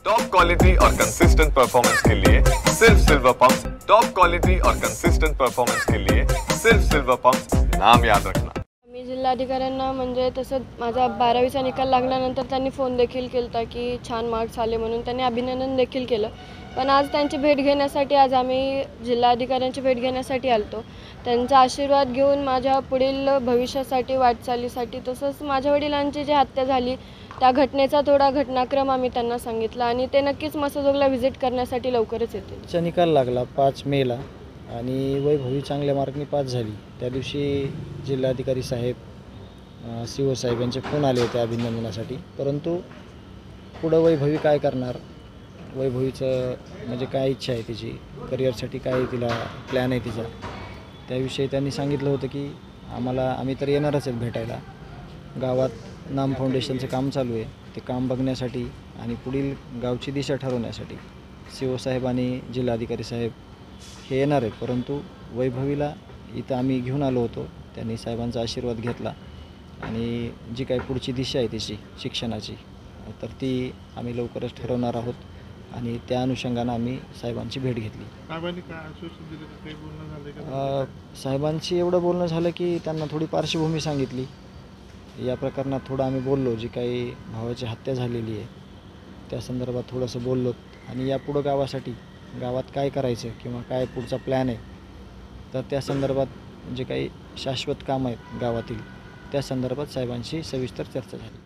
Top quality और consistent performance के लिए सिर्फ सिल्वर पंप्स। टॉप क्वालिटी और कंसिस्टेंट परफॉर्मेंस के लिए सिर्फ सिल्वर पंप्स, नाम याद रखना। मी जिल्हाधिकाऱ्यांना म्हणजे तसं माझा 12वीचा निकाल लागल्यानंतर त्यांनी फोन देखील केला की छान मार्क्स आले म्हणून त्यांनी अभिनंदन देखील केलं। पण आज त्यांची भेट घेण्यासाठी आज आम्ही जिल्हाधिकाऱ्यांची भेट घेण्यासाठी आलतो। त्यांचा आशीर्वाद घेऊन माझ्या पुढील भविष्यासाठी वाटचालीसाठी तसंच माझ्या वडिलांची जी हत्या झाली त्या घटनेचा थोडा घटनाक्रम आम्ही त्यांना सांगितला आणि ते नक्कीच मसजोगला व्हिजिट करण्यासाठी लवकरच येतील। चा निकाल लागला 5 मेला आणि वैभवी चांगल्या मार्कनी पास झाली। त्या दिवशी जिल्हाधिकारी साहेब CO साहेब यांचे फोन आले होते अभिनंदनासाठी, परंतु पुढं वैभवी काय करणार, वैभवीचं म्हणजे काय इच्छा आहे तिची, करिअरसाठी काय तिला प्लॅन आहे तिचा, त्याविषयी त्यांनी सांगितलं होतं की आम्ही तर येणारच आहेत भेटायला। गावात नाम फाउंडेशनचं काम चालू आहे, ते काम बघण्यासाठी आणि पुढील गावची दिशा ठरवण्यासाठी CO साहेब आणि जिल्हाधिकारी साहेब हे येणार आहेत। परंतु वैभवीला इथं आम्ही घेऊन आलो होतो, त्यांनी साहेबांचा आशीर्वाद घेतला आणि जी काही पुढची दिशा आहे तिची शिक्षणाची तर ती आम्ही लवकरच ठरवणार आहोत आणि त्या अनुषंगानं आम्ही साहेबांची भेट घेतली। साहेबांशी एवढं बोलणं झालं की त्यांना थोडी पार्श्वभूमी सांगितली, या प्रकरणात थोडं आम्ही बोललो, जी काही भावाची हत्या झालेली आहे त्या संदर्भात थोडंसं बोललो आणि यापुढं गावात काय करायचं किंवा काय पुढचा प्लॅन आहे तर त्या संदर्भात जे काही शाश्वत काम आहेत गावातील त्या संदर्भात साहेबांशी सविस्तर चर्चा झाली।